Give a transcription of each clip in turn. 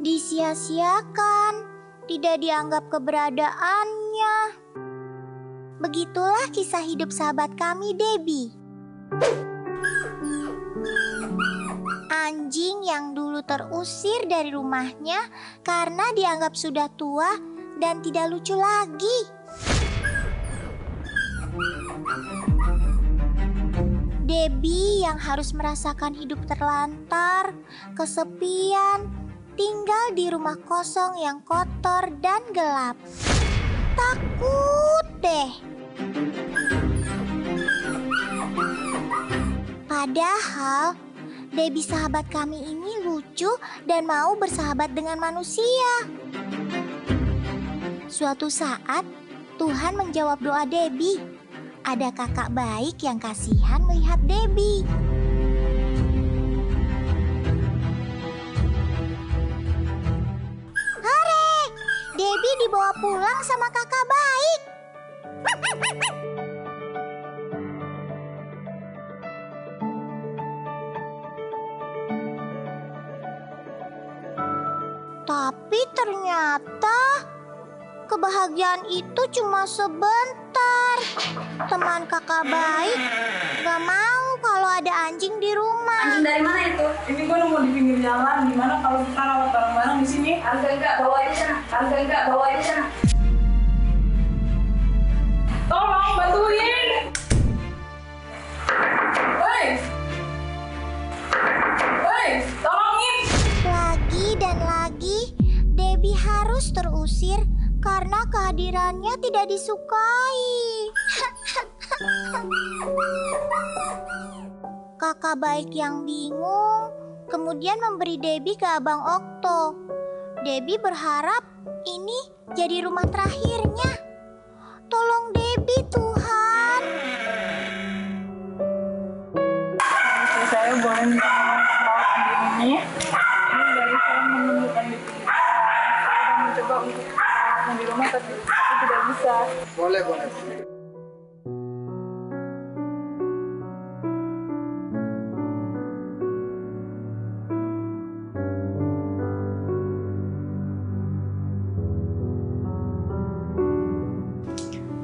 disia-siakan, tidak dianggap keberadaannya. Begitulah kisah hidup sahabat kami, Debbie. Anjing yang dulu terusir dari rumahnya karena dianggap sudah tua dan tidak lucu lagi. Debbie yang harus merasakan hidup terlantar, kesepian, tinggal di rumah kosong yang kotor dan gelap. Takut deh. Padahal Debbie sahabat kami ini lucu dan mau bersahabat dengan manusia. Suatu saat Tuhan menjawab doa Debbie. Ada kakak baik yang kasihan melihat Debbie. Hore! Debbie dibawa pulang sama kakak baik. Tapi ternyata kebahagiaan itu cuma sebentar. Teman kakak baik gak mau kalau ada anjing di rumah. Anjing dari mana itu? Ini gue nemu di pinggir jalan. Gimana kalau kita rawat bareng-bareng di sini? Enggak, bawa aja sana. Bawa aja sana. Tolong bantuin. Woi, tolongin. Lagi dan lagi Debbie harus terusir karena kehadirannya tidak disukai. Kakak baik yang bingung kemudian memberi Debbie ke Abang Okto. Debbie berharap ini jadi rumah terakhirnya. Tolong Debbie, Tuhan. Saya boleh minta rawat anjing ini. Ini dari saya menemukan di pinggir jalan. Saya udah mencoba untuk rawatnya di rumah tapi tidak bisa. Boleh.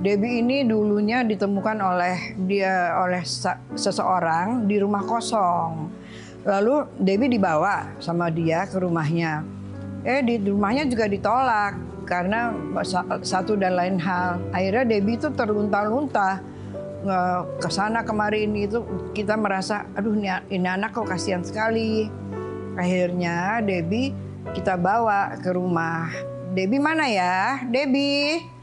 Debbie ini dulunya ditemukan oleh seseorang di rumah kosong. Lalu Debbie dibawa sama dia ke rumahnya. Di rumahnya juga ditolak karena satu dan lain hal. Akhirnya Debbie itu terlunta-lunta ke sana kemari ini itu kita merasa aduh ini anak kok kasihan sekali. Akhirnya Debbie kita bawa ke rumah. Debbie mana ya? Debbie.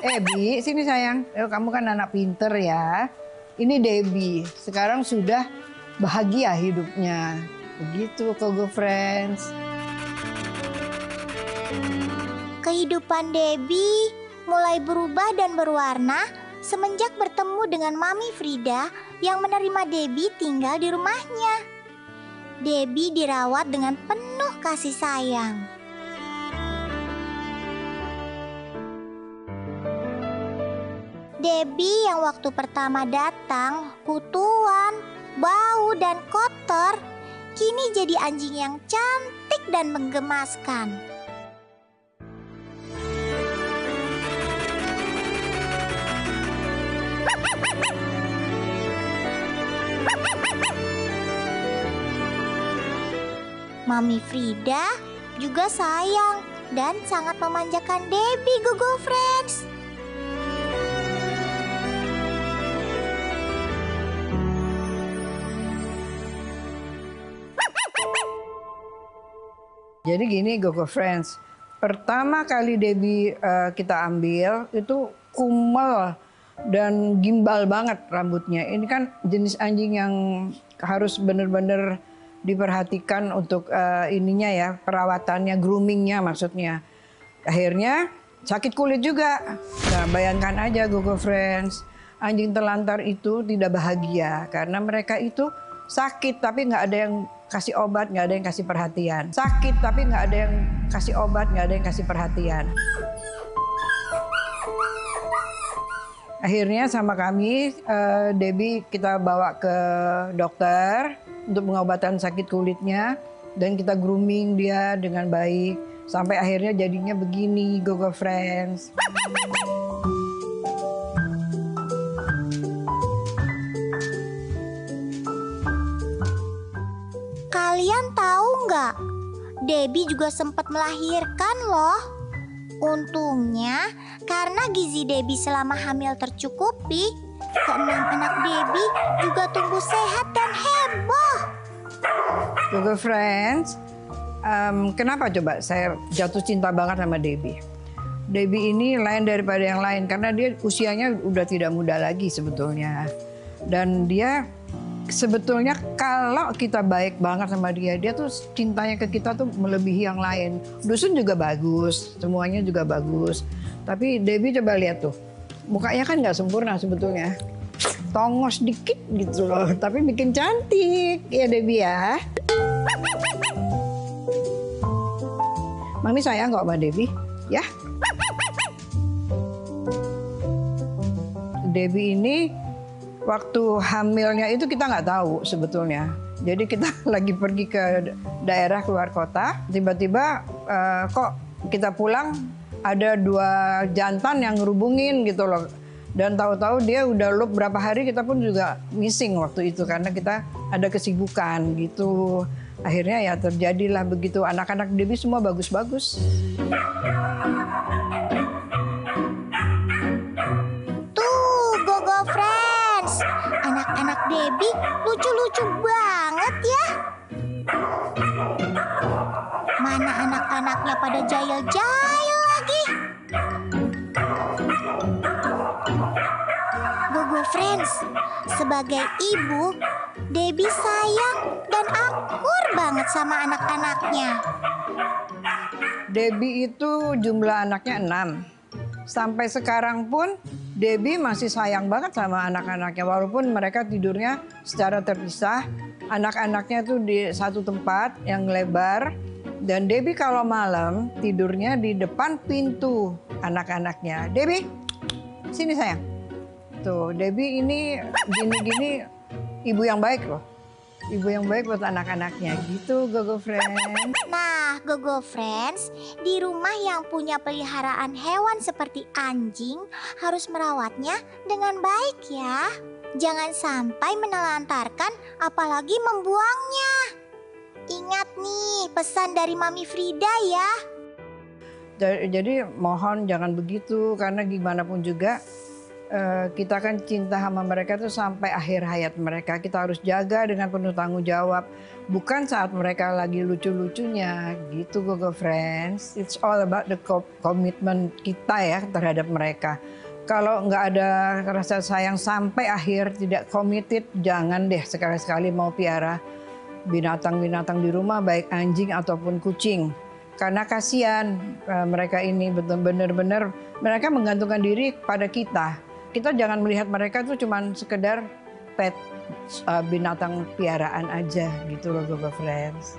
Bi, sini sayang. Kamu kan anak pinter ya. Ini Debbie. Sekarang sudah bahagia hidupnya. Begitu Kogo Friends. Kehidupan Debbie mulai berubah dan berwarna semenjak bertemu dengan Mami Frida yang menerima Debbie tinggal di rumahnya. Debbie dirawat dengan penuh kasih sayang. Debbie yang waktu pertama datang kutuan, bau dan kotor, kini jadi anjing yang cantik dan menggemaskan. Mami Frida juga sayang dan sangat memanjakan Debbie, Gogo Friends. Jadi gini Gogo Friends, pertama kali Debbie kita ambil itu kumel dan gimbal banget rambutnya. Ini kan jenis anjing yang harus benar-benar diperhatikan untuk ininya ya, perawatannya, groomingnya maksudnya. Akhirnya sakit kulit juga. Nah bayangkan aja Gogo Friends, anjing terlantar itu tidak bahagia karena mereka itu sakit tapi nggak ada yang kasih obat, nggak ada yang kasih perhatian. Sakit tapi nggak ada yang kasih obat, nggak ada yang kasih perhatian. Akhirnya sama kami, Debbie kita bawa ke dokter untuk pengobatan sakit kulitnya. dan kita grooming dia dengan baik sampai akhirnya jadinya begini, Gogo Friends. Kalian tahu nggak? Debbie juga sempat melahirkan loh. Untungnya karena gizi Debbie selama hamil tercukupi, keenam anak Debbie juga tumbuh sehat dan heboh. Gogo Friends, kenapa coba saya jatuh cinta banget sama Debbie? Debbie ini lain daripada yang lain karena dia usianya udah tidak muda lagi sebetulnya. Dan dia sebetulnya kalau kita baik banget sama dia, dia tuh cintanya ke kita tuh melebihi yang lain. Dusun juga bagus, semuanya juga bagus. Tapi Debbie coba lihat tuh, mukanya kan nggak sempurna sebetulnya. Tongos dikit gitu loh, tapi bikin cantik ya Debbie ya. Mami sayang kok sama Debbie, ya. Debbie ini waktu hamilnya itu kita nggak tahu sebetulnya. Jadi kita lagi pergi ke daerah keluar kota, tiba-tiba kok kita pulang ada 2 jantan yang ngerubungin gitu loh. Dan tahu-tahu dia udah loop berapa hari, kita pun juga missing waktu itu karena kita ada kesibukan gitu. Akhirnya ya terjadilah begitu, anak-anak Debbie semua bagus-bagus. Anak-anak Debbie lucu-lucu banget ya. Mana anak-anaknya pada jahil-jahil lagi. Gogo Friends, sebagai ibu, Debbie sayang dan akur banget sama anak-anaknya. Debbie itu jumlah anaknya 6. Sampai sekarang pun Debbie masih sayang banget sama anak-anaknya. Walaupun mereka tidurnya secara terpisah. Anak-anaknya tuh di satu tempat yang lebar. Dan Debbie kalau malam tidurnya di depan pintu anak-anaknya. Debbie, sini sayang. Tuh, Debbie ini gini-gini ibu yang baik loh. Ibu yang baik buat anak-anaknya gitu, Gogo Friends. Nah, Gogo Friends, di rumah yang punya peliharaan hewan seperti anjing harus merawatnya dengan baik ya. Jangan sampai menelantarkan apalagi membuangnya. Ingat nih pesan dari Mami Frida ya. Jadi mohon jangan begitu karena gimana pun juga kita kan cinta sama mereka tuh sampai akhir hayat mereka. Kita harus jaga dengan penuh tanggung jawab. Bukan saat mereka lagi lucu-lucunya gitu Gogo Friends. It's all about the commitment kita ya terhadap mereka. Kalau nggak ada rasa sayang sampai akhir, tidak committed, jangan deh sekali-sekali mau piara binatang-binatang di rumah, baik anjing ataupun kucing. Karena kasihan mereka ini benar-benar mereka menggantungkan diri pada kita. Kita jangan melihat mereka tuh cuman sekedar pet binatang piaraan aja gitu loh Gogo Friends.